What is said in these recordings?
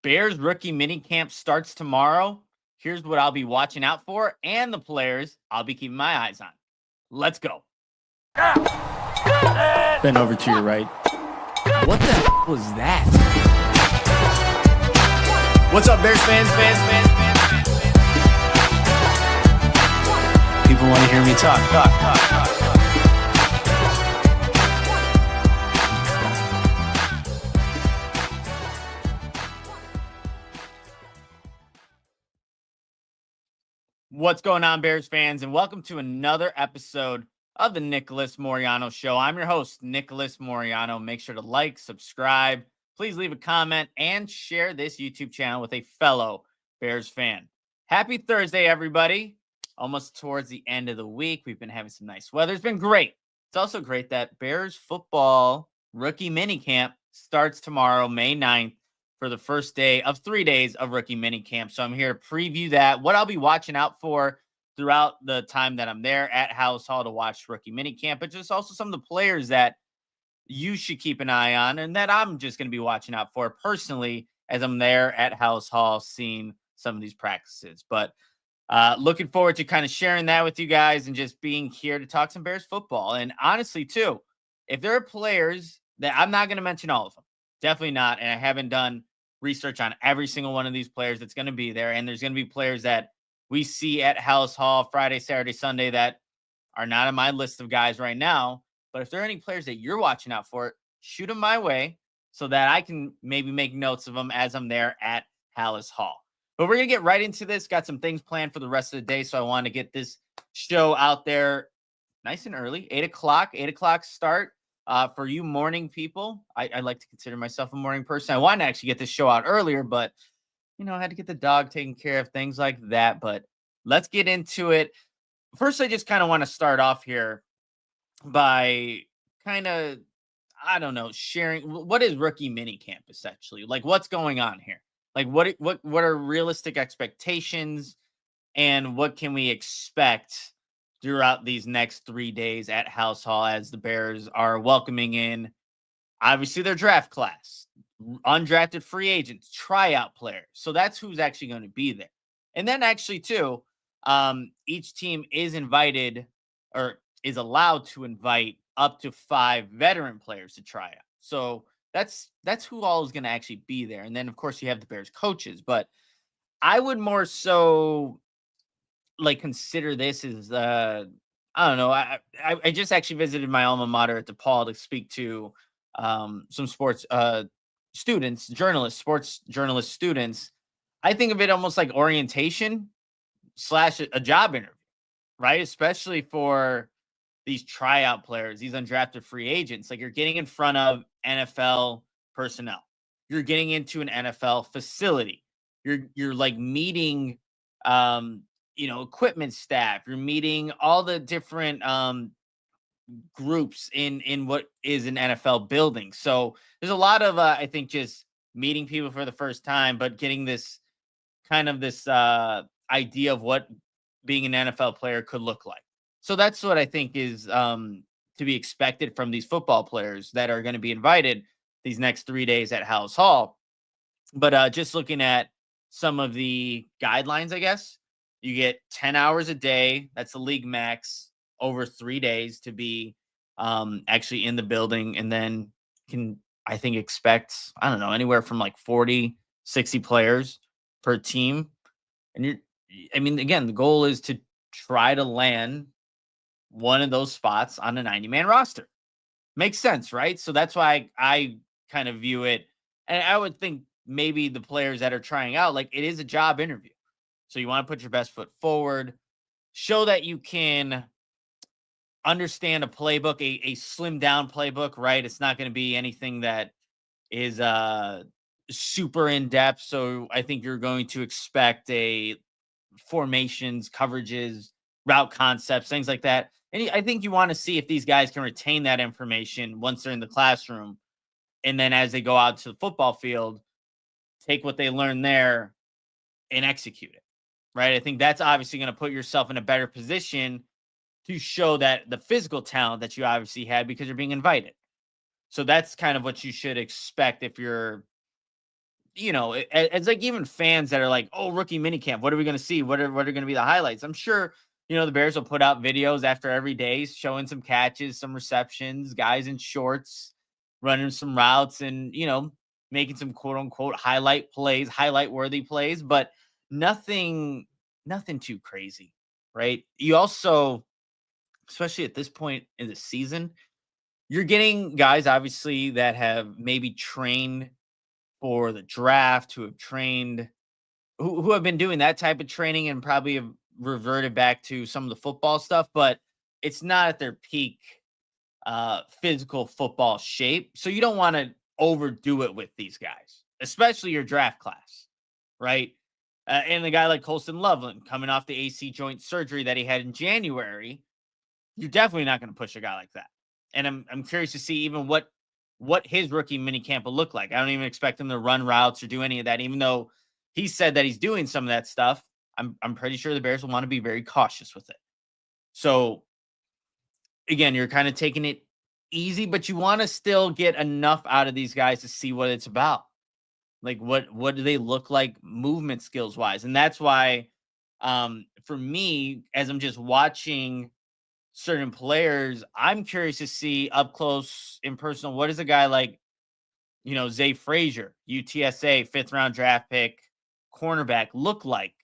Bears rookie minicamp starts tomorrow. Here's what I'll be watching out for and the players I'll be keeping my eyes on. Let's go. Bend over to your right. What the was that? What's up, Bears fans? People want to hear me talk. What's going on, Bears fans? And welcome to another episode of the Nicholas Moreano Show. I'm your host, Nicholas Moreano. Make sure to like, subscribe, please leave a comment, and share this YouTube channel with a fellow Bears fan. Happy Thursday, everybody. Almost towards the end of the week. We've been having some nice weather. It's been great. It's also great that Bears football rookie minicamp starts tomorrow, May 9th, for the first day of 3 days of rookie minicamp. So I'm here to preview that, what I'll be watching out for throughout the time that I'm there at House Hall to watch rookie minicamp, but just also some of the players that you should keep an eye on and that I'm just going to be watching out for personally as I'm there at House Hall seeing some of these practices. But looking forward to kind of sharing that with you guys and just being here to talk some Bears football. And honestly, too, if there are players that I'm not going to mention all of them, definitely not. And I haven't done research on every single one of these players that's going to be there. And there's going to be players that we see at House Hall Friday, Saturday, Sunday that are not on my list of guys right now. But if there are any players that you're watching out for, shoot them my way so that I can maybe make notes of them as I'm there at Hallis Hall. But we're going to get right into this. Got some things planned for the rest of the day. So I want to get this show out there nice and early, 8 o'clock start. For you morning people, I like to consider myself a morning person. I wanted to actually get this show out earlier, but, I had to get the dog taken care of, things like that. But let's get into it. First, I just kind of want to start off here by kind of, sharing what is rookie minicamp essentially? Like, what's going on here? Like, what are realistic expectations and what can we expect throughout these next 3 days at House Hall as the Bears are welcoming in, obviously, their draft class, undrafted free agents, tryout players. So that's who's actually going to be there. And then actually, too, each team is invited or is allowed to invite up to 5 veteran players to try out. So that's who all is going to actually be there. And then, of course, you have the Bears coaches. But I would more so consider this as I don't know. I just actually visited my alma mater at DePaul to speak to some sports students, sports journalist students. I think of it almost like orientation / a job interview, right? Especially for these tryout players, these undrafted free agents. Like, you're getting in front of NFL personnel. You're getting into an NFL facility. You're like meeting equipment staff. You're meeting all the different groups in what is an NFL building. So there's a lot of I think just meeting people for the first time, but getting this idea of what being an NFL player could look like. So that's what I think is to be expected from these football players that are going to be invited these next 3 days at House Hall. But just looking at some of the guidelines, I guess, you get 10 hours a day. That's the league max over 3 days to be actually in the building. And then can, I think, expect, anywhere from like 40, 60 players per team. And again, the goal is to try to land one of those spots on a 90-man roster. Makes sense, right? So that's why I kind of view it. And I would think maybe the players that are trying out, like, it is a job interview. So you want to put your best foot forward, show that you can understand a playbook, a slimmed down playbook, right? It's not going to be anything that is super in depth. So I think you're going to expect a formations, coverages, route concepts, things like that. And I think you want to see if these guys can retain that information once they're in the classroom. And then as they go out to the football field, take what they learn there and execute it, right? I think that's obviously going to put yourself in a better position to show that the physical talent that you obviously had because you're being invited. So that's kind of what you should expect if you're, it's like even fans that are like, oh, rookie minicamp, what are we going to see? What are going to be the highlights? I'm sure, the Bears will put out videos after every day showing some catches, some receptions, guys in shorts, running some routes and, making some quote unquote highlight plays, highlight worthy plays, but nothing too crazy, right? You also, especially at this point in the season, you're getting guys obviously that have maybe trained for the draft, who have trained, who have been doing that type of training and probably have reverted back to some of the football stuff, but it's not at their peak physical football shape. So you don't want to overdo it with these guys, especially your draft class, right? And the guy like Colston Loveland coming off the AC joint surgery that he had in January, you're definitely not going to push a guy like that. And I'm curious to see even what his rookie minicamp will look like. I don't even expect him to run routes or do any of that, even though he said that he's doing some of that stuff. I'm pretty sure the Bears will want to be very cautious with it. So again, you're kind of taking it easy, but you want to still get enough out of these guys to see what it's about. Like what do they look like movement skills wise? And that's why for me, as I'm just watching certain players, I'm curious to see up close in personal, what is a guy like, Zay Frazier, UTSA, 5th round draft pick, cornerback look like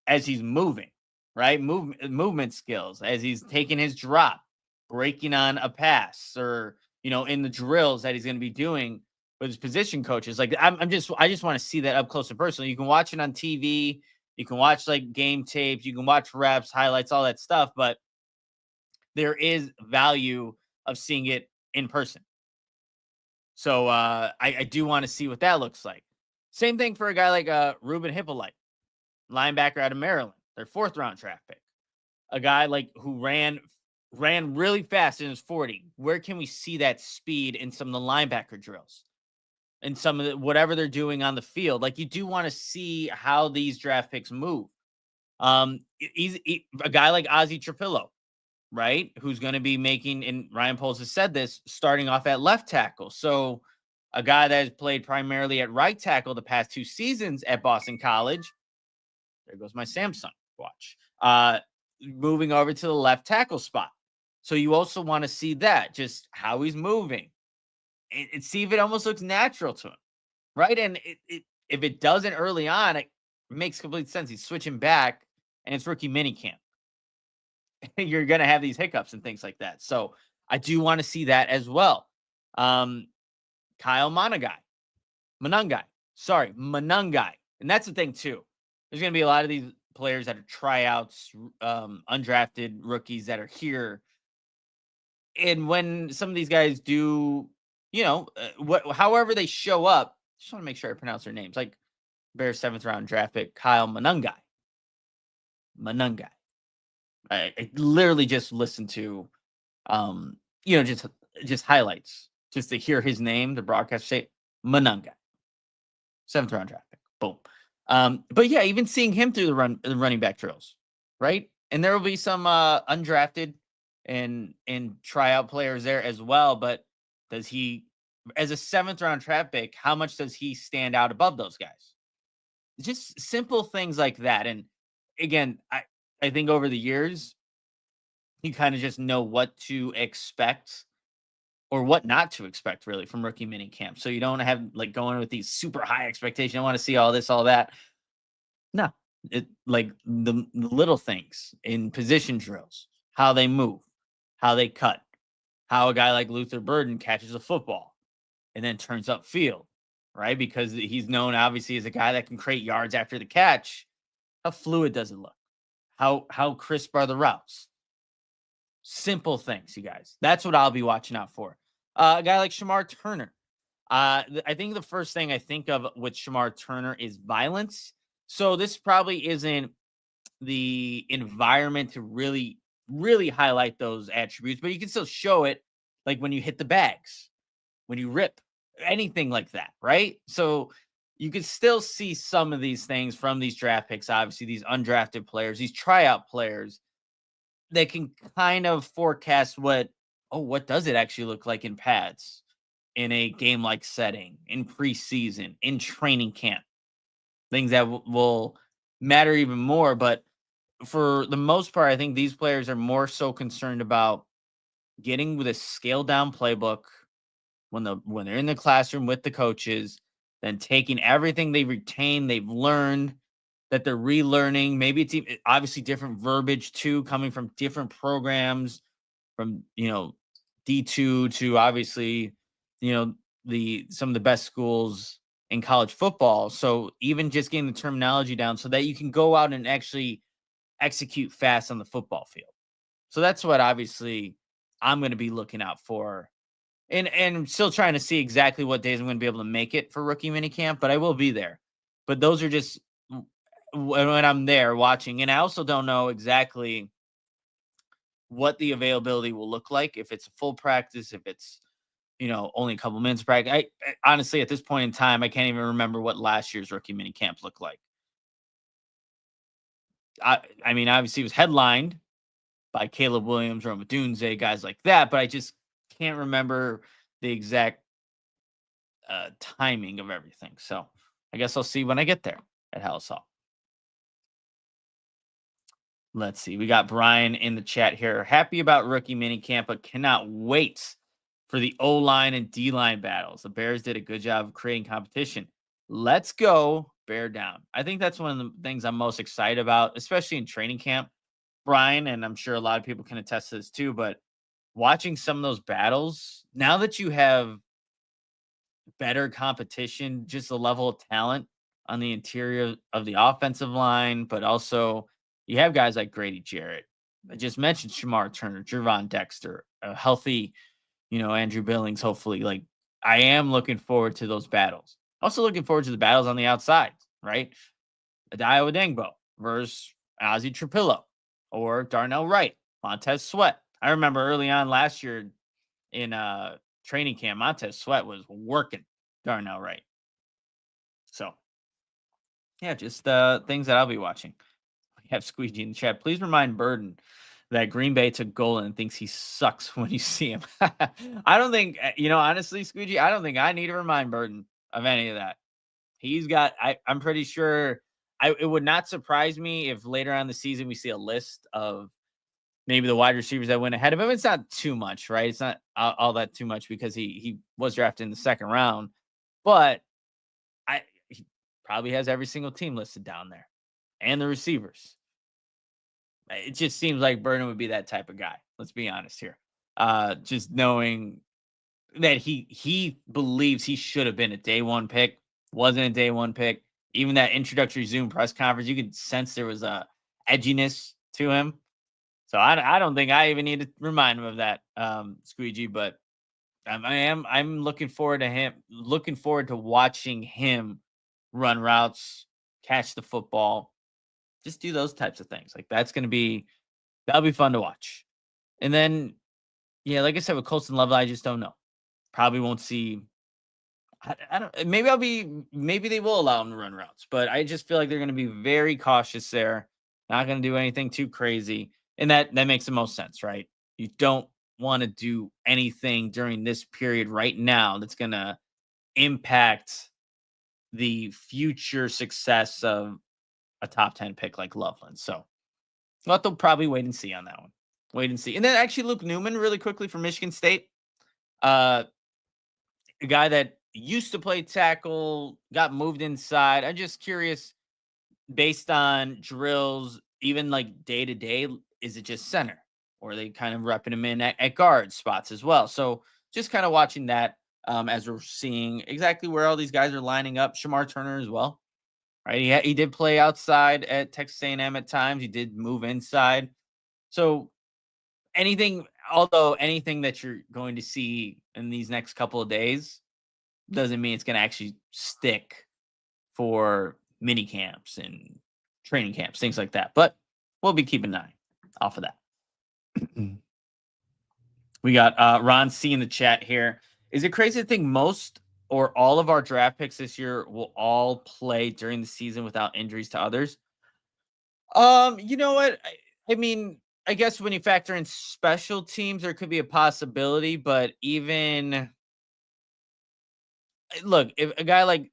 as he's moving, right? Movement skills, as he's taking his drop, breaking on a pass, or, in the drills that he's going to be doing with his position coaches. Like I just want to see that up close and personal. You can watch it on TV. You can watch like game tapes. You can watch reps, highlights, all that stuff. But there is value of seeing it in person. So I do want to see what that looks like. Same thing for a guy like Ruben Hippolyte, linebacker out of Maryland, their 4th round draft pick. A guy like who ran really fast in his 40. Where can we see that speed in some of the linebacker drills and some of the, whatever they're doing on the field? Like you do want to see how these draft picks move. He's a guy like Ozzie Trapillo, right? Who's going to be making, and Ryan Poles has said this, starting off at left tackle. So a guy that has played primarily at right tackle the past 2 seasons at Boston College. There goes my Samsung watch. Moving over to the left tackle spot. So you also want to see that, just how he's moving and see if it almost looks natural to him, right? And if it doesn't early on, it makes complete sense. He's switching back and it's rookie minicamp. You're going to have these hiccups and things like that. So I do want to see that as well. Kyle Monangai. And that's the thing too. There's going to be a lot of these players that are tryouts, undrafted rookies that are here. And when some of these guys do, however they show up, just want to make sure I pronounce their names. Like Bears 7th round draft pick, Kyle Monangai. I literally just listened to, just highlights, just to hear his name, the broadcast say Monangai, 7th round draft pick. Boom. But yeah, even seeing him through the running back drills, right? And there will be some undrafted and tryout players there as well. But does he, as a 7th round draft pick, how much does he stand out above those guys? Just simple things like that. And again, I think over the years, you kind of just know what to expect or what not to expect, really, from rookie minicamp. So you don't have like going with these super high expectations. I want to see all this, all that. No, it like the little things in position drills, how they move, how they cut, how a guy like Luther Burden catches a football and then turns upfield, right? Because he's known obviously as a guy that can create yards after the catch. How fluid does it look? How crisp are the routes? Simple things, you guys. That's what I'll be watching out for. A guy like Shamar Turner. I think the first thing I think of with Shamar Turner is violence. So this probably isn't the environment to really, really highlight those attributes, but you can still show it, like when you hit the bags, when you rip, anything like that, right? So you could still see some of these things from these draft picks, obviously, these undrafted players, these tryout players that can kind of forecast what does it actually look like in pads? in a game-like setting, in preseason, in training camp, things that will matter even more. But for the most part, I think these players are more so concerned about getting with a scaled down playbook when they're in the classroom with the coaches, then taking everything they've retained, they've learned, that they're relearning. Maybe it's obviously different verbiage too, coming from different programs, from D2 to obviously the some of the best schools in college football. So even just getting the terminology down so that you can go out and actually execute fast on the football field. So that's what obviously I'm going to be looking out for. And I'm still trying to see exactly what days I'm going to be able to make it for rookie minicamp, but I will be there. But those are just when I'm there watching. And I also don't know exactly what the availability will look like, if it's a full practice, if it's only a couple minutes of practice. I honestly, at this point in time, I can't even remember what last year's rookie minicamp looked like. I mean, obviously it was headlined by Caleb Williams, Roma Dunze, guys like that, but I just can't remember the exact timing of everything. So I guess I'll see when I get there at Hallis Hall. Let's see. We got Brian in the chat here. Happy about rookie minicamp, but cannot wait for the O-line and D-line battles. The Bears did a good job of creating competition. Let's go bear down. I think that's one of the things I'm most excited about, especially in training camp, Brian, and I'm sure a lot of people can attest to this too, but watching some of those battles, now that you have better competition, just the level of talent on the interior of the offensive line, but also you have guys like Grady Jarrett. I just mentioned Shamar Turner, Jervon Dexter, a healthy, Andrew Billings, hopefully. Like, I am looking forward to those battles. Also looking forward to the battles on the outside, right? Adio Odengbo versus Ozzie Trapillo or Darnell Wright, Montez Sweat. I remember early on last year in training camp, Montez Sweat was working Darnell Wright. So, yeah, just things that I'll be watching. We have Squeegee in the chat. Please remind Burden that Green Bay took Golan and thinks he sucks when you see him. I don't think, honestly, Squeegee, I don't think I need to remind Burden of any of that. He's got, I'm pretty sure, it would not surprise me if later on in the season we see a list of maybe the wide receivers that went ahead of him. It's not too much, right? It's not all that too much because he was drafted in the second round, but he probably has every single team listed down there and the receivers. It just seems like Burden would be that type of guy. Let's be honest here. Just knowing that he believes he should have been a day one pick, wasn't a day one pick. Even that introductory Zoom press conference, you could sense there was a edginess to him. So I don't think I even need to remind him of that, Squeegee. But I'm looking forward to him. Looking forward to watching him run routes, catch the football, just do those types of things. Like that'll be fun to watch. And then, yeah, like I said with Colston Loveland, I just don't know. Probably won't see. I don't. Maybe they will allow him to run routes, but I just feel like they're going to be very cautious there. Not going to do anything too crazy, and that makes the most sense, right? You don't want to do anything during this period right now that's going to impact the future success of a top 10 pick like Loveland. So we'll have to probably wait and see on that one. Wait and see. And then actually Luke Newman really quickly from Michigan State. A guy that used to play tackle, got moved inside. I'm just curious, based on drills, even like day to day, is it just center? Or are they kind of repping him in at guard spots as well? So just kind of watching that as we're seeing exactly where all these guys are lining up. Shamar Turner as well, right? He did play outside at Texas A&M at times. He did move inside. So anything that you're going to see in these next couple of days doesn't mean it's going to actually stick for mini camps and training camps, things like that. But we'll be keeping an eye off of that. We got Ron C in the chat here. Is it crazy to think most or all of our draft picks this year will all play during the season without injuries to others? You know what? I mean, I guess when you factor in special teams, there could be a possibility, but even look, if a guy like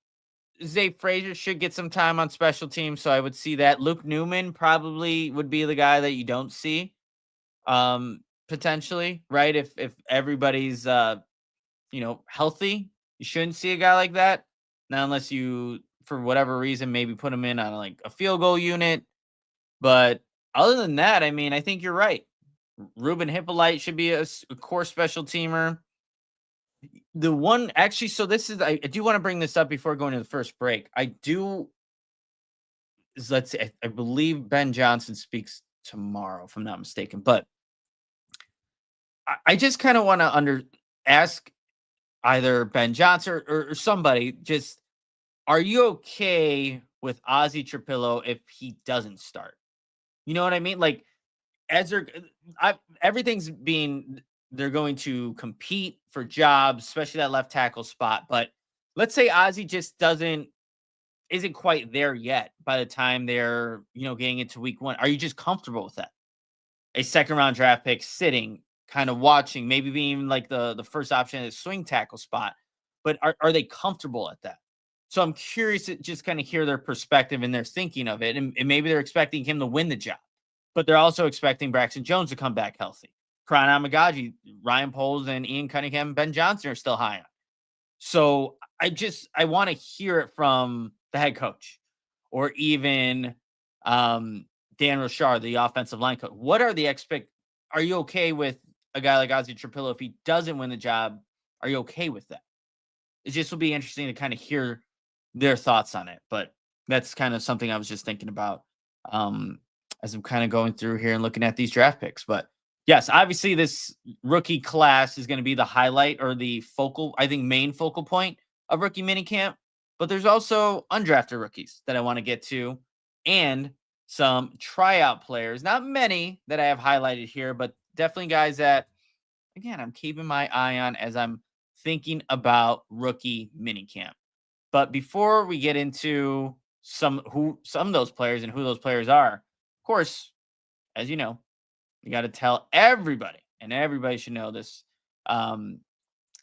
Zay Frazier should get some time on special teams, so I would see that. Luke Newman probably would be the guy that you don't see, potentially, right? If everybody's healthy, you shouldn't see a guy like that. Now, unless you, for whatever reason, maybe put him in on like a field goal unit. But other than that, I mean, I think you're right. Ruben Hippolyte should be a core special teamer. The one actually, so this is I do want to bring this up before going to the first break. Let's see, I believe Ben Johnson speaks tomorrow, if I'm not mistaken. But I just kind of want to ask either Ben Johnson or somebody, just, are you okay with Ozzy Trapillo if he doesn't start? You know what I mean? Like, as everything's being, they're going to compete for jobs, especially that left tackle spot. But let's say Ozzy just isn't quite there yet by the time they're, getting into week 1. Are you just comfortable with that? A second round draft pick sitting, kind of watching, maybe being like the first option at a swing tackle spot. But are they comfortable at that? So I'm curious to just kind of hear their perspective and their thinking of it. And maybe they're expecting him to win the job, but they're also expecting Braxton Jones to come back healthy. Karan Amagaji, Ryan Poles, and Ian Cunningham, and Ben Johnson are still high on. So I want to hear it from the head coach, or even Dan Rochard, the offensive line coach. What are the are you okay with a guy like Ozzy Trapillo if he doesn't win the job? Are you okay with that? It just will be interesting to kind of hear their thoughts on it. But that's kind of something I was just thinking about as I'm kind of going through here and looking at these draft picks. But yes, obviously this rookie class is going to be the highlight, or the main focal point of rookie minicamp. But there's also undrafted rookies that I want to get to, and some tryout players. Not many that I have highlighted here, but definitely guys that, again, I'm keeping my eye on as I'm thinking about rookie minicamp. But before we get into some of those players and who those players are, of course, as you know, you got to tell everybody, and everybody should know this,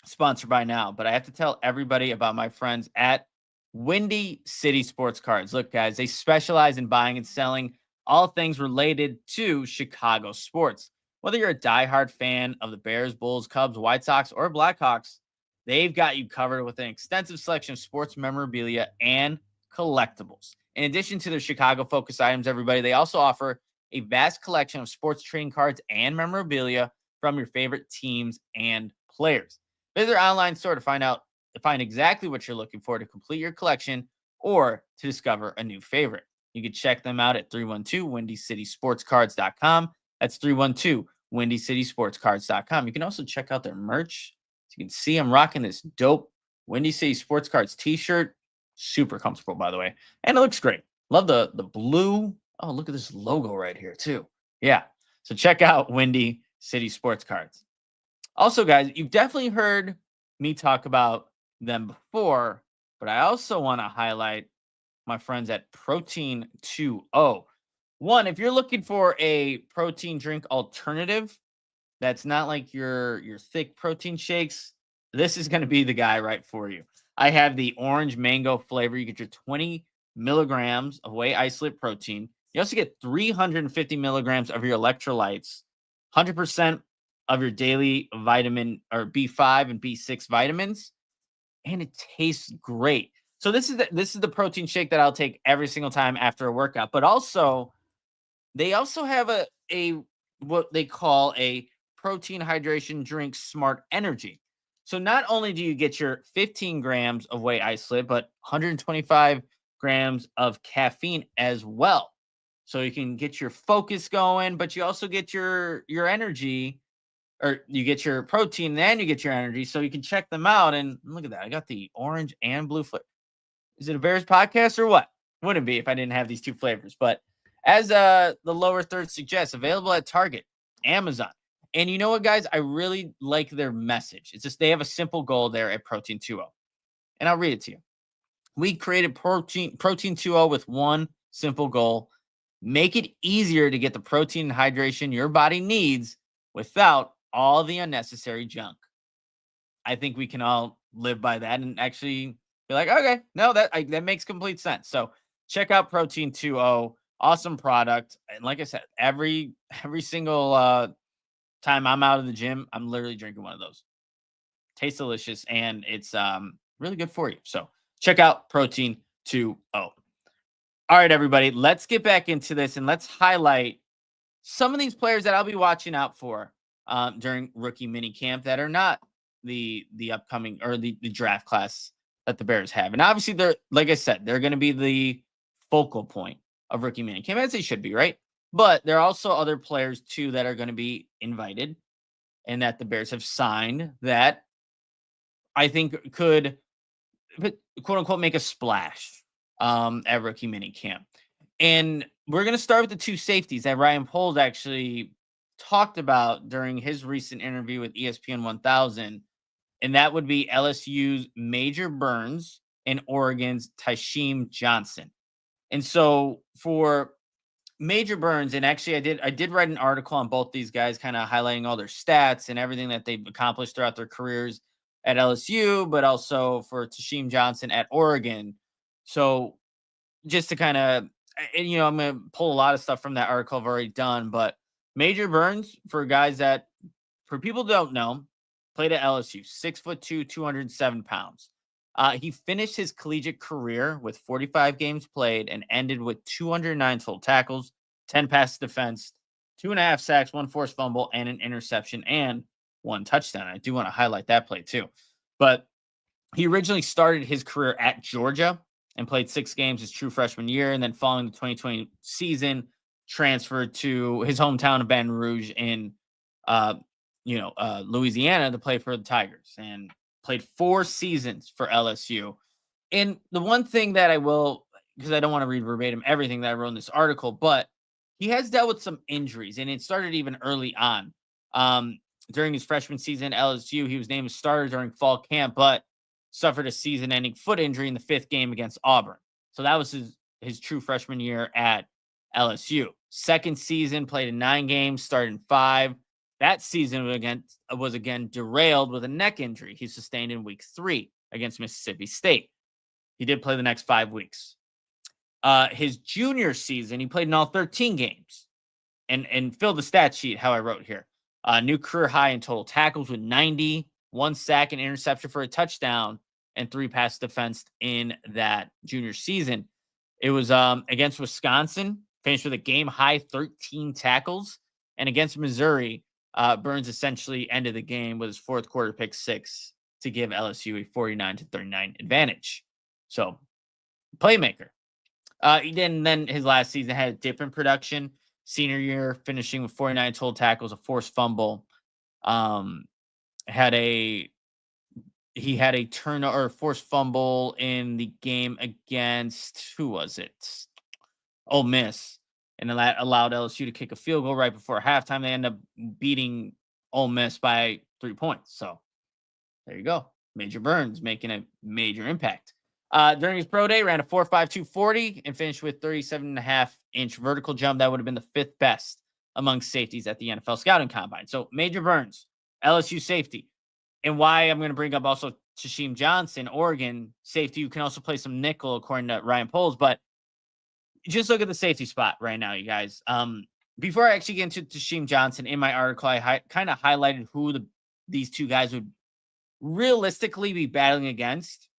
sponsor by now, but I have to tell everybody about my friends at Windy City Sports Cards. Look, guys, they specialize in buying and selling all things related to Chicago sports. Whether you're a diehard fan of the Bears, Bulls, Cubs, White Sox, or Blackhawks, they've got you covered with an extensive selection of sports memorabilia and collectibles. In addition to their Chicago-focused items, everybody, they also offer a vast collection of sports trading cards and memorabilia from your favorite teams and players. Visit their online store to find exactly what you're looking for to complete your collection, or to discover a new favorite. You can check them out at 312-WindyCitySportsCards.com. That's 312-WindyCitySportsCards.com. You can also check out their merch. As you can see, I'm rocking this dope Windy City Sports Cards t-shirt. Super comfortable, by the way. And it looks great. Love the blue. Oh, look at this logo right here, too. Yeah. So check out Windy City Sports Cards. Also, guys, you've definitely heard me talk about them before, but I also want to highlight my friends at Protein 2.0. One, if you're looking for a protein drink alternative that's not like your thick protein shakes, this is going to be the guy right for you. I have the orange mango flavor. You get your 20 milligrams of whey isolate protein. You also get 350 milligrams of your electrolytes, 100% of your daily vitamin or B5 and B6 vitamins, and it tastes great. So this is the protein shake that I'll take every single time after a workout. But also, they also have a what they call a protein hydration drink, Smart Energy. So not only do you get your 15 grams of whey isolate, but 125 grams of caffeine as well. So you can get your focus going, but you also get your energy, or you get your protein and you get your energy. So you can check them out. And look at that. I got the orange and blue flavor. Is it a Bears podcast or what? Wouldn't be if I didn't have these two flavors. But as the lower third suggests, available at Target, Amazon. And you know what, guys? I really like their message. It's just they have a simple goal there at Protein 2.0. And I'll read it to you. We created Protein 2.0 with one simple goal: make it easier to get the protein and hydration your body needs without all the unnecessary junk. I think we can all live by that and actually be like, okay, no, that makes complete sense. So check out Protein 2.0. Awesome product. And like I said, every single time I'm out of the gym, I'm literally drinking one of those. Tastes delicious and it's really good for you. So check out Protein 2.0. All right, everybody, let's get back into this and let's highlight some of these players that I'll be watching out for during rookie minicamp that are not the upcoming or the draft class that the Bears have. And obviously, they're, like I said, they're going to be the focal point of rookie minicamp, as they should be, right? But there are also other players too that are going to be invited and that the Bears have signed that I think could, quote unquote, make a splash at rookie minicamp. And we're going to start with the two safeties that Ryan Poles actually talked about during his recent interview with ESPN 1000. And that would be LSU's Major Burns and Oregon's Tysheem Johnson. And so for Major Burns, and actually I did write an article on both these guys, kind of highlighting all their stats and everything that they've accomplished throughout their careers at LSU, but also for Tysheem Johnson at Oregon. So just to kind of, and, you know, I'm going to pull a lot of stuff from that article I've already done, but Major Burns, for guys that, for people who don't know, played at LSU, 6'2", 207 pounds. He finished his collegiate career with 45 games played and ended with 209 total tackles, 10 passes defense, 2.5 sacks, 1 forced fumble, and an interception, and 1 touchdown. I do want to highlight that play too. But he originally started his career at Georgia and played 6 games his true freshman year. And then following the 2020 season, transferred to his hometown of Baton Rouge in, Louisiana to play for the Tigers and played 4 seasons for LSU. And the one thing that I will, because I don't want to read verbatim everything that I wrote in this article, but he has dealt with some injuries and it started even early on. During his freshman season at LSU, he was named a starter during fall camp, but suffered a season-ending foot injury in the 5th game against Auburn. So that was his true freshman year at LSU. Second season, played in 9 games, started in 5. That season was again derailed with a neck injury he sustained in week 3 against Mississippi State. He did play the next 5 weeks. His junior season, he played in all 13 games and filled the stat sheet how I wrote here. New career high in total tackles with 90, 1 sack and interception for a touchdown, and 3 pass defense in that junior season. It was against Wisconsin, finished with a game high 13 tackles, and against Missouri, Burns essentially ended the game with his 4th quarter pick 6 to give LSU a 49-39 advantage. So, playmaker. Then his last season had a different production. Senior year, finishing with 49 total tackles, a forced fumble. He had a turnover or forced fumble in the game against, who was it? Ole Miss. And that allowed LSU to kick a field goal right before halftime. They end up beating Ole Miss by 3 points. So there you go. Major Burns making a major impact. During his pro day, ran a 4.52 40 and finished with 37.5-inch vertical jump. That would have been the 5th best among safeties at the NFL Scouting Combine. So Major Burns, LSU safety. And why I'm going to bring up also Tysheem Johnson, Oregon safety. You can also play some nickel according to Ryan Poles, but just look at the safety spot right now, you guys. Before I actually get into Tysheem Johnson, in my article, I kind of highlighted who these 2 guys would realistically be battling against.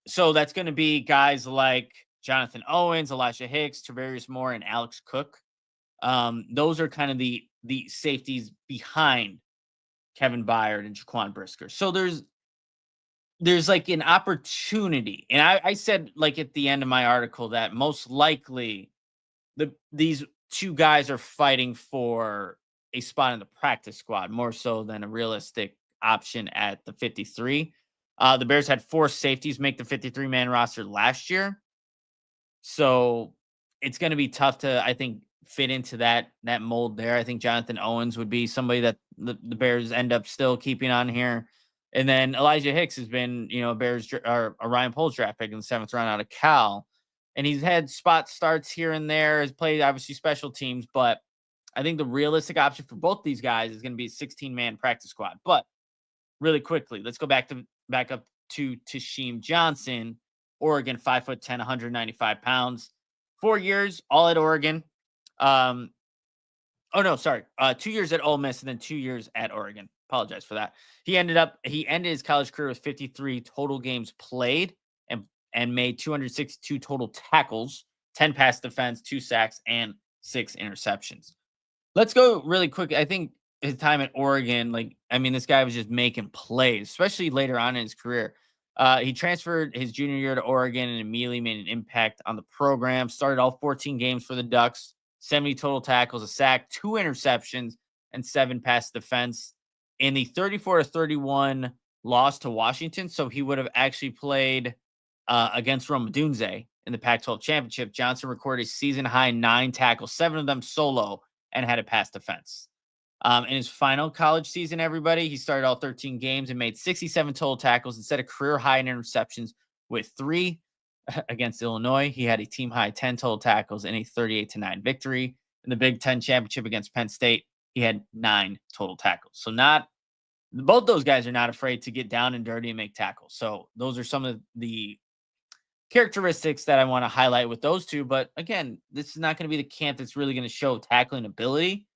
So that's going to be guys like Jonathan Owens, Elijah Hicks, Tavarius Moore, and Alex Cook. Those are kind of the safeties behind Kevin Byard and Jaquan Brisker. So there's like an opportunity. And I said, like, at the end of my article that most likely these 2 guys are fighting for a spot in the practice squad more so than a realistic option at the 53. The Bears had 4 safeties make the 53-man roster last year. So it's going to be tough to, I think, fit into that mold there. I think Jonathan Owens would be somebody that the Bears end up still keeping on here. And then Elijah Hicks has been, a Ryan Poles draft pick in the 7th round out of Cal. And he's had spot starts here and there, has played obviously special teams, but I think the realistic option for both these guys is going to be a 16-man practice squad. But really quickly, let's go back to back up to Tashim Johnson, Oregon, 5'10", 195 pounds. 4 years, all at Oregon. Oh, no, sorry. 2 years at Ole Miss and then 2 years at Oregon. Apologize for that. He ended his college career with 53 total games played and made 262 total tackles, 10 pass defense, 2 sacks, and 6 interceptions. Let's go really quick. I think his time at Oregon, this guy was just making plays, especially later on in his career. He transferred his junior year to Oregon and immediately made an impact on the program. Started all 14 games for the Ducks, 70 total tackles, a sack, 2 interceptions, and 7 pass defense in the 34-31 loss to Washington. So he would have actually played against Rome Odunze in the Pac-12 championship. Johnson recorded a season-high 9 tackles, 7 of them solo, and had a pass defense. In his final college season, he started all 13 games and made 67 total tackles and set a career-high in interceptions with 3 against Illinois. He had a team-high 10 total tackles and a 38-9 victory. In the Big Ten championship against Penn State, he had 9 total tackles. So both those guys are not afraid to get down and dirty and make tackles. So those are some of the characteristics that I want to highlight with those two. But again, this is not going to be the camp that's really going to show tackling ability.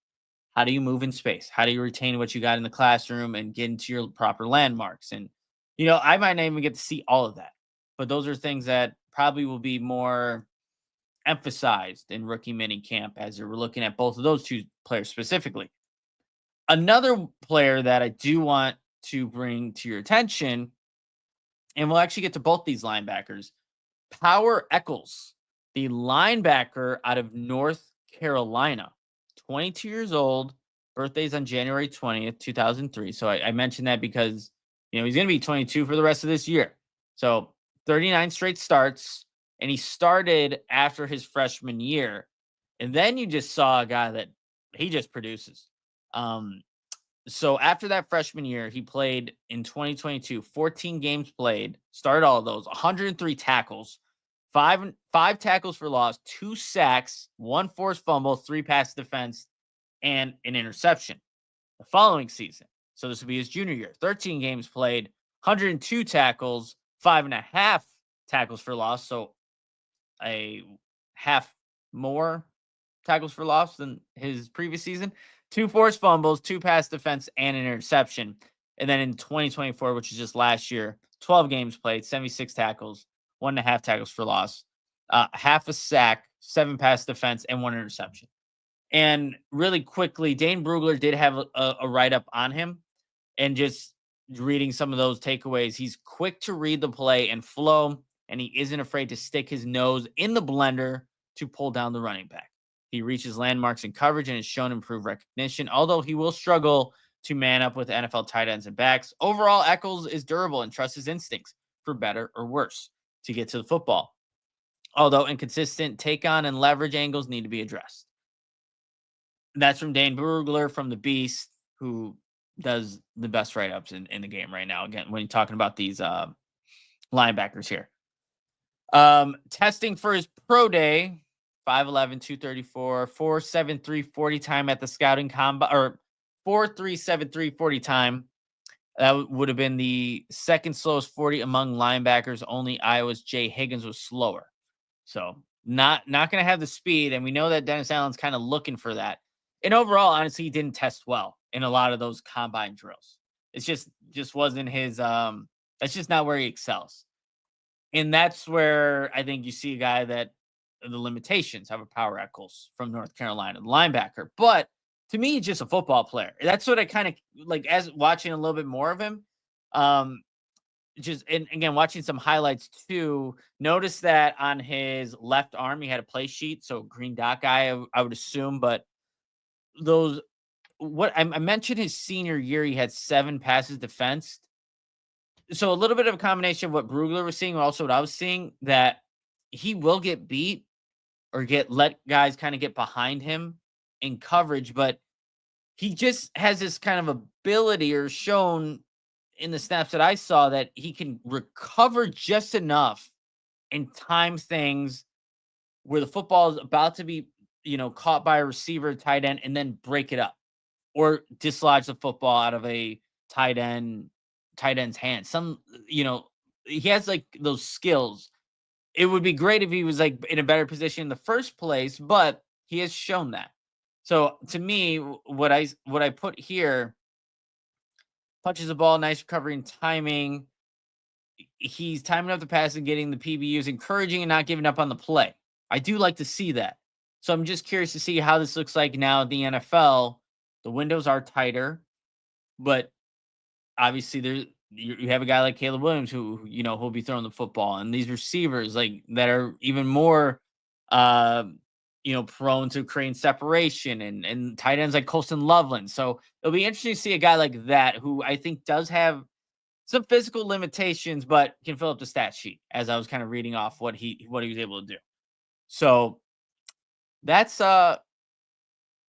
How do you move in space? How do you retain what you got in the classroom and get into your proper landmarks? And, I might not even get to see all of that. But those are things that probably will be more emphasized in rookie minicamp as we're looking at both of those two players specifically. Another player that I do want to bring to your attention, and we'll actually get to both these linebackers, Power Echols, the linebacker out of North Carolina, 22 years old, birthday's on January 20th, 2003. So I mentioned that because, he's going to be 22 for the rest of this year. So 39 straight starts, and he started after his freshman year. And then you just saw a guy that he just produces. So after that freshman year, he played in 2022, 14 games played, started all of those, 103 tackles, five tackles for loss, 2 sacks, 1 forced fumble, 3 pass defense, and an interception the following season. So this would be his junior year, 13 games played, 102 tackles, 5.5 tackles for loss. So a half more tackles for loss than his previous season, 2 forced fumbles, 2 pass defense, and an interception. And then in 2024, which is just last year, 12 games played, 76 tackles, 1.5 tackles for loss, half a sack, 7 pass defense, and 1 interception. And really quickly, Dane Brugler did have a write-up on him, and just reading some of those takeaways, he's quick to read the play and flow, and he isn't afraid to stick his nose in the blender to pull down the running back. He reaches landmarks in coverage and has shown improved recognition, although he will struggle to man up with NFL tight ends and backs. Overall, Echols is durable and trusts his instincts, for better or worse, to get to the football. Although inconsistent take-on and leverage angles need to be addressed. That's from Dane Brugler from the Beast, who does the best write-ups in the game right now. Again, when you're talking about these linebackers here. Testing for his pro day, 5'11", 234, 4.73 40 time at the scouting combine, or 4.373 40 time. That would have been the second slowest 40 among linebackers. Only Iowa's Jay Higgins was slower. So not going to have the speed, and we know that Dennis Allen's kind of looking for that. And overall, honestly, he didn't test well in a lot of those combine drills. It's just wasn't his that's just not where he excels. And that's where I think you see a guy that the limitations have a Power Echols from North Carolina, the linebacker. But to me, he's just a football player. That's what I kind of like as watching a little bit more of him. And again, watching some highlights too, notice that on his left arm, he had a play sheet. So green dot guy, I would assume, but I mentioned his senior year, he had 7 passes defensed. So a little bit of a combination of what Brugler was seeing, also what I was seeing, that he will get beat or let guys kind of get behind him in coverage, but he just has this kind of ability, or shown in the snaps that I saw, that he can recover just enough and time things where the football is about to be, caught by a receiver, tight end, and then break it up or dislodge the football out of a tight end tight end's hands. He has like those skills. It would be great if he was like in a better position in the first place, but he has shown that. So to me, what I put here, punches the ball, nice recovery and timing. He's timing up the pass and getting the PBUs, encouraging and not giving up on the play. I do like to see that. So I'm just curious to see how this looks like now in the NFL. The windows are tighter, but obviously you have a guy like Caleb Williams who'll be throwing the football, and these receivers like that are even more prone to creating separation, and tight ends like Colston Loveland. So it'll be interesting to see a guy like that who I think does have some physical limitations, but can fill up the stat sheet as I was kind of reading off what he was able to do. So that's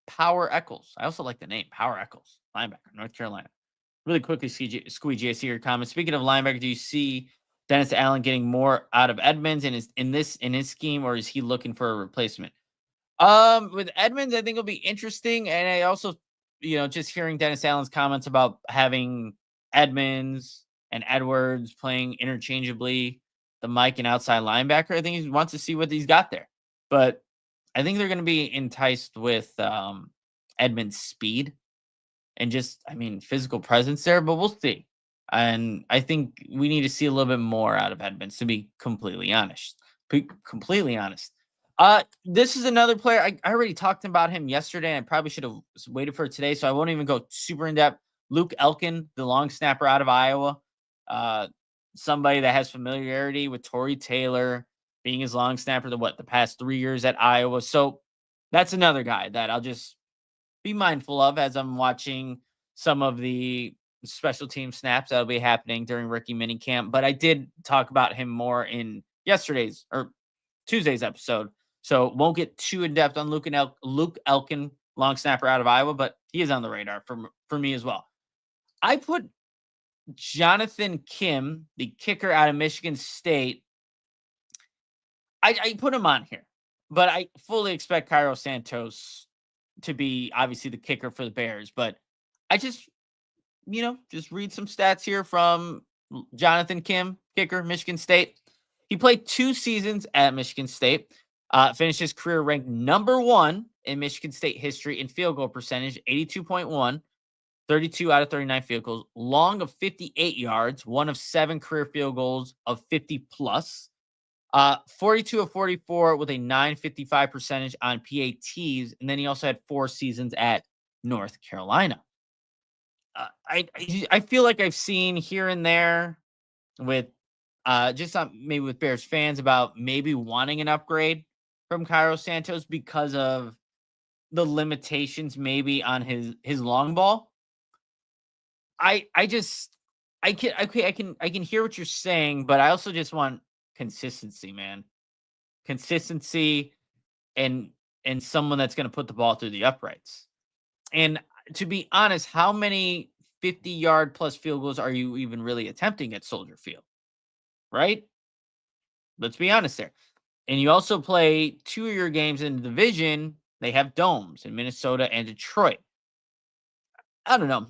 Power Eccles. I also like the name Power Eccles, linebacker, North Carolina. Really quickly, Squeegee, I see your comment. Speaking of linebacker, do you see Dennis Allen getting more out of Edmonds in his scheme, or is he looking for a replacement? With Edmonds, I think it'll be interesting, and I also, just hearing Dennis Allen's comments about having Edmonds and Edwards playing interchangeably, the Mike and outside linebacker. I think he wants to see what he's got there, but I think they're going to be enticed with Edmonds' speed and just, physical presence there, but we'll see. And I think we need to see a little bit more out of Edmonds, to be completely honest. This is another player. I already talked about him yesterday, and I probably should have waited for it today, so I won't even go super in depth. Luke Elkin, the long snapper out of Iowa, somebody that has familiarity with Torrey Taylor being his long snapper the past 3 years at Iowa. So that's another guy that I'll just be mindful of as I'm watching some of the special team snaps that'll be happening during rookie minicamp. But I did talk about him more in yesterday's or Tuesday's episode, so won't get too in depth on Luke Elkin, long snapper out of Iowa, but he is on the radar for me as well. I put Jonathan Kim, the kicker out of Michigan State. I put him on here, but I fully expect Cairo Santos to be obviously the kicker for the Bears. But I just read some stats here from Jonathan Kim, kicker, Michigan State. He played 2 seasons at Michigan State, finished his career ranked number 1 in Michigan State history in field goal percentage, 82.1, 32 out of 39 field goals, long of 58 yards, 1 of 7 career field goals of 50 plus. 42 of 44 with a 955 percentage on PATs. And then he also had 4 seasons at North Carolina. I feel like I've seen here and there with maybe with Bears fans about maybe wanting an upgrade from Cairo Santos because of the limitations maybe on his long ball. I can hear what you're saying, but I also just want consistency, man. Consistency and someone that's going to put the ball through the uprights. And to be honest, how many 50-yard plus field goals are you even really attempting at Soldier Field? Right? Let's be honest there. And you also play 2 of your games in the division. They have domes in Minnesota and Detroit. I don't know.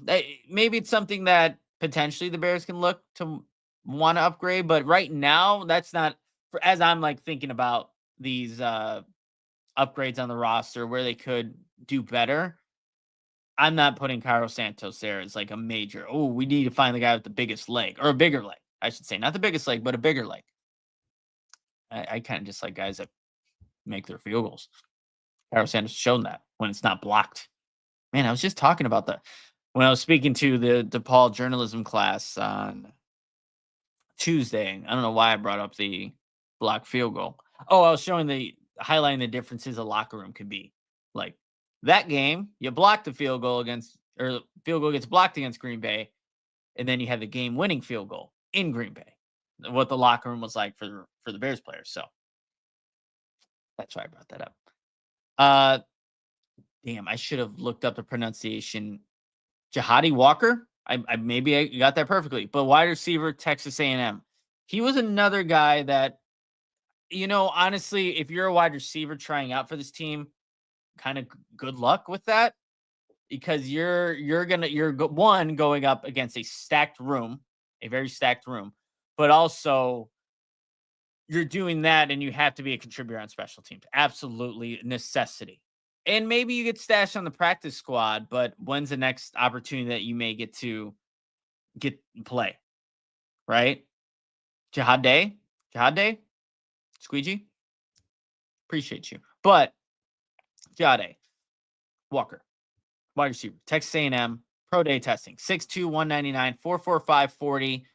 Maybe it's something that potentially the Bears can look to want to upgrade, but right now that's not as I'm like thinking about these upgrades on the roster where they could do better. I'm not putting Cairo Santos there as like a major. Oh, we need to find the guy with the biggest leg, or a bigger leg, I should say, not the biggest leg, but a bigger leg. I kind of just like guys that make their field goals. Cairo Santos shown that when it's not blocked. Man, I was just talking about that when I was speaking to the DePaul journalism class on Tuesday. I don't know why I brought up the block field goal. Oh, I was highlighting the differences a locker room could be. Like that game, you blocked the field goal gets blocked against Green Bay, and then you have the game-winning field goal in Green Bay. What the locker room was like for the Bears players. So that's why I brought that up. Damn, I should have looked up the pronunciation. Jahadi Walker. I maybe got that perfectly, but wide receiver, Texas A&M. He was another guy that, honestly, if you're a wide receiver trying out for this team, kind of good luck with that, because you're going up against a stacked room a very stacked room, but also you're doing that and you have to be a contributor on special teams. Absolutely necessity. And maybe you get stashed on the practice squad, but when's the next opportunity that you may get to play? Right? Jihad Day, Squeegee, appreciate you. But Jihad Walker, wide receiver, Texas A&M, pro day testing, 6'2", 199, 4.45, 40,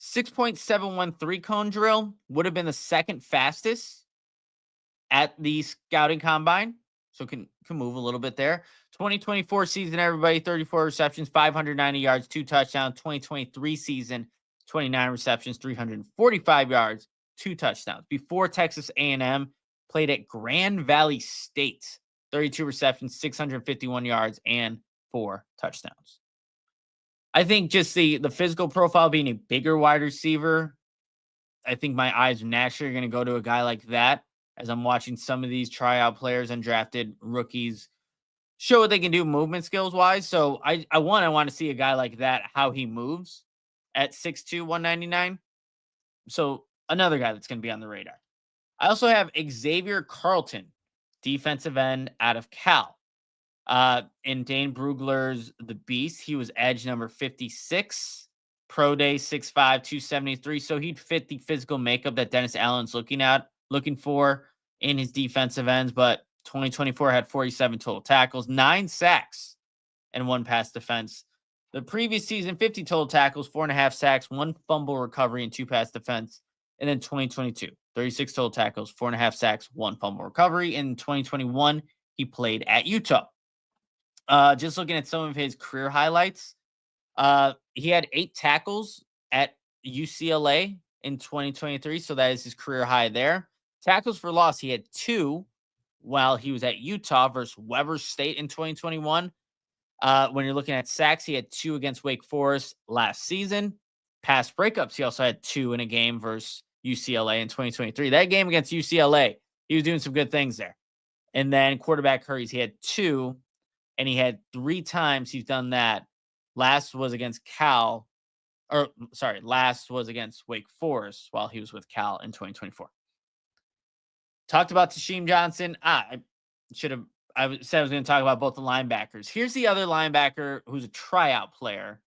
6.713 cone drill, would have been the second fastest at the scouting combine. So can move a little bit there. 2024 season, everybody, 34 receptions, 590 yards, 2 touchdowns. 2023 season, 29 receptions, 345 yards, 2 touchdowns. Before Texas A&M, played at Grand Valley State, 32 receptions, 651 yards, and 4 touchdowns. I think just the physical profile being a bigger wide receiver, I think my eyes naturally are going to go to a guy like that as I'm watching some of these tryout players, undrafted rookies, show what they can do movement skills wise. So I want to see a guy like that, how he moves at 6'2", 199. So another guy that's going to be on the radar. I also have Xavier Carlton, defensive end out of Cal. In Dane Brugler's The Beast, he was edge number 56, pro day 6'5", 273. So he'd fit the physical makeup that Dennis Allen's looking for in his defensive ends. But 2024 had 47 total tackles, 9 sacks, and 1 pass defense. The previous season, 50 total tackles, 4.5 sacks, 1 fumble recovery, and 2 pass defense. And then 2022, 36 total tackles, 4.5 sacks, 1 fumble recovery. In 2021, he played at Utah. Just looking at some of his career highlights, he had 8 tackles at UCLA in 2023, so that is his career high there. Tackles for loss, he had 2 while he was at Utah versus Weber State in 2021. When you're looking at sacks, he had 2 against Wake Forest last season. Pass breakups, he also had 2 in a game versus UCLA in 2023. That game against UCLA, he was doing some good things there. And then quarterback hurries, he had 2, and he had 3 times he's done that. Last was against last was against Wake Forest while he was with Cal in 2024. Talked about Tasheem Johnson. I said I was going to talk about both the linebackers. Here's the other linebacker who's a tryout player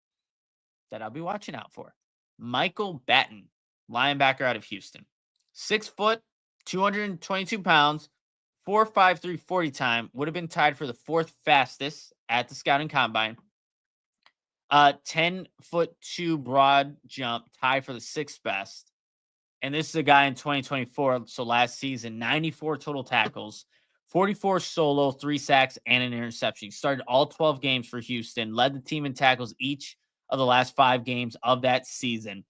that I'll be watching out for. Michael Batten, linebacker out of Houston. 6 foot, 222 pounds, 4.53 40 time. Would have been tied for the 4th fastest at the scouting combine. 10'2" broad jump, tied for the 6th best. And this is a guy in 2024, so last season, 94 total tackles, 44 solo, 3 sacks, and an interception. He started all 12 games for Houston, led the team in tackles each of the last 5 games of that season.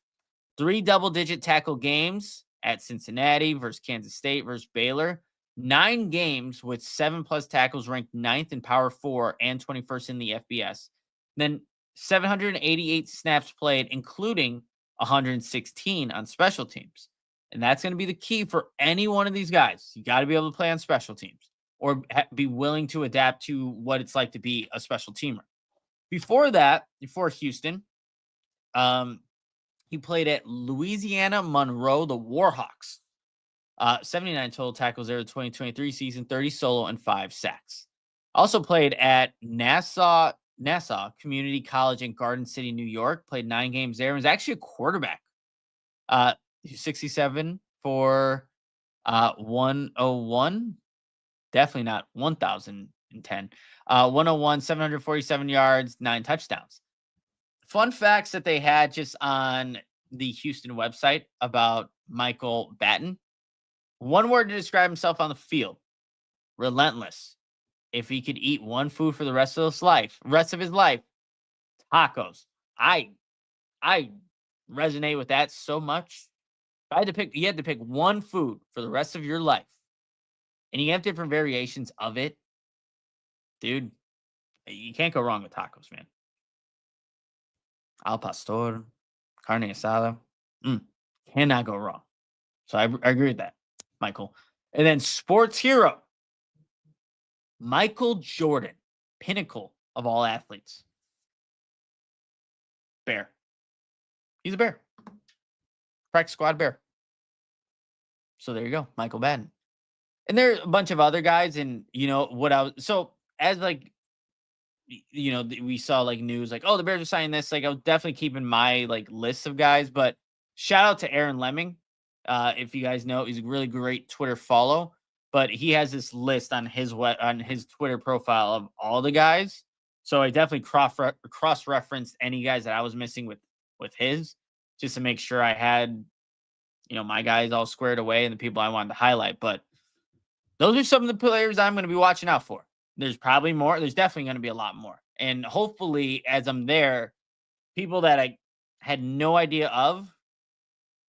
3 double-digit tackle games at Cincinnati versus Kansas State versus Baylor. 9 games with 7+ tackles, ranked 9th in Power 4 and 21st in the FBS. Then 788 snaps played, including 116 on special teams. And that's going to be the key for any one of these guys. You got to be able to play on special teams or be willing to adapt to what it's like to be a special teamer. Before that, before Houston, he played at Louisiana Monroe, the Warhawks. 79 total tackles there in the 2023 season, 30 solo and 5 sacks. Also played at Nassau Community College in Garden City, New York. Played 9 games there. Was actually a quarterback. 67 for 101. Definitely not 1,010. 101, 747 yards, 9 touchdowns. Fun facts that they had just on the Houston website about Michael Batten. 1 word to describe himself on the field: relentless. If he could eat one food for the rest of his life, tacos. I resonate with that so much. If you had to pick one food for the rest of your life, and you have different variations of it, dude, you can't go wrong with tacos, man. Al pastor, carne asada, cannot go wrong. So I agree with that, Michael. And then sports hero, Michael Jordan, pinnacle of all athletes. Bear. He's a Bear. Practice squad Bear. So there you go, Michael Madden. And there are a bunch of other guys, and as like, we saw like news like, oh, the Bears are signing this. Like, I was definitely keeping my like list of guys, but shout out to Aaron Lemming. If you guys know, he's a really great Twitter follow, but he has this list on his Twitter profile of all the guys. So I definitely cross-referenced any guys that I was missing with his, just to make sure I had, my guys all squared away and the people I wanted to highlight. But those are some of the players I'm going to be watching out for. There's probably more. There's definitely going to be a lot more. And hopefully, as I'm there, people that I had no idea of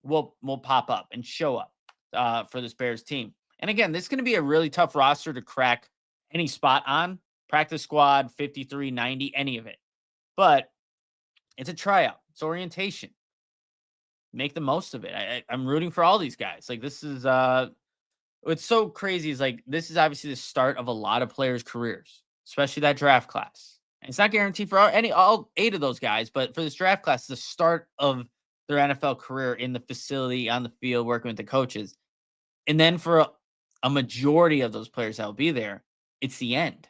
will pop up and show up for this Bears team. And again, this is going to be a really tough roster to crack any spot on. Practice squad, 53, 90, any of it. But it's a tryout. It's orientation. Make the most of it. I'm rooting for all these guys. Like, this is what's so crazy is like, this is obviously the start of a lot of players' careers, especially that draft class. And it's not guaranteed for all 8 of those guys, but for this draft class, it's the start of their NFL career in the facility, on the field, working with the coaches. And then for a majority of those players that will be there, it's the end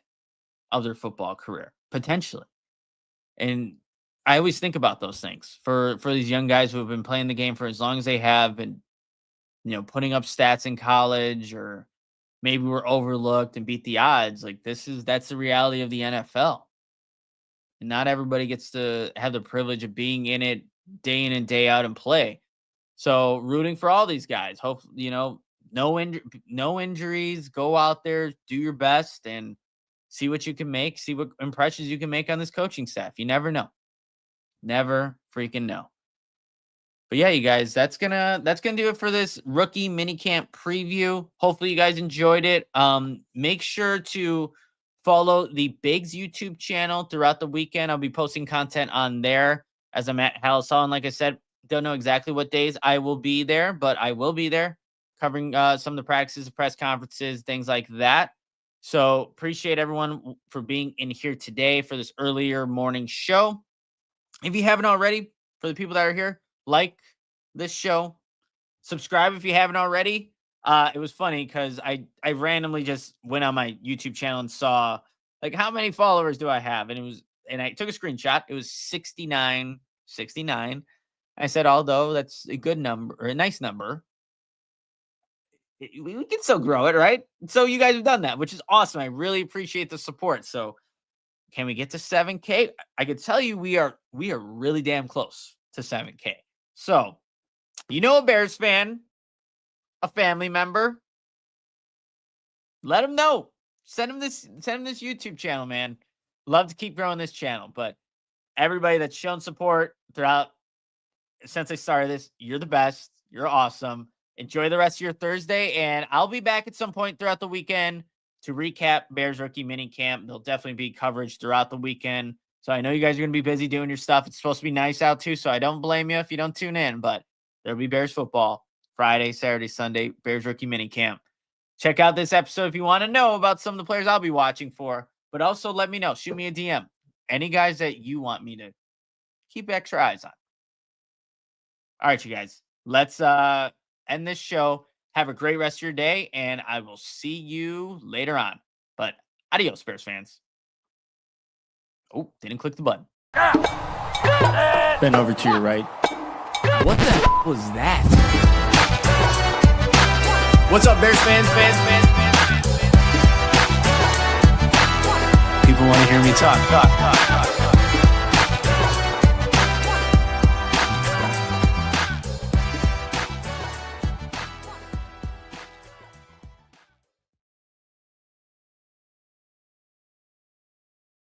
of their football career, potentially. And I always think about those things for these young guys who have been playing the game for as long as they have, and putting up stats in college, or maybe were overlooked and beat the odds. Like, that's the reality of the NFL. And not everybody gets to have the privilege of being in it day in and day out and play. So rooting for all these guys. Hope, no injuries, go out there, do your best, and see what you can make, see what impressions you can make on this coaching staff. You never know. Never freaking know. But yeah, you guys, that's gonna do it for this rookie minicamp preview. Hopefully you guys enjoyed it. Make sure to follow the Bigs YouTube channel throughout the weekend. I'll be posting content on there as I'm at Halsall. And like I said, don't know exactly what days I will be there, but I will be there covering some of the practices, press conferences, things like that. So appreciate everyone for being in here today for this earlier morning show. If you haven't already, for the people that are here, like this show, subscribe if you haven't already. It was funny because I randomly just went on my YouTube channel and saw like how many followers do I have, and I took a screenshot. It was 69. I said, although that's a good number or a nice number, we can still grow it, right? So you guys have done that, which is awesome. I really appreciate the support. So can we get to 7K? I could tell you we are really damn close to 7K. So, a Bears fan, a family member, let them know. Send them this YouTube channel, man. Love to keep growing this channel. But everybody that's shown support throughout since I started this, you're the best. You're awesome. Enjoy the rest of your Thursday, and I'll be back at some point throughout the weekend to recap Bears Rookie Minicamp. There'll definitely be coverage throughout the weekend. So I know you guys are going to be busy doing your stuff. It's supposed to be nice out too, so I don't blame you if you don't tune in, but there'll be Bears football Friday, Saturday, Sunday, Bears Rookie Minicamp. Check out this episode if you want to know about some of the players I'll be watching for, but also let me know. Shoot me a DM. Any guys that you want me to keep extra eyes on. All right, you guys. Let's end this show. Have a great rest of your day, and I will see you later on. But adios, Bears fans. Oh, didn't click the button. Bend over to your right. What the was that? What's up, Bears fans? People want to hear me talk.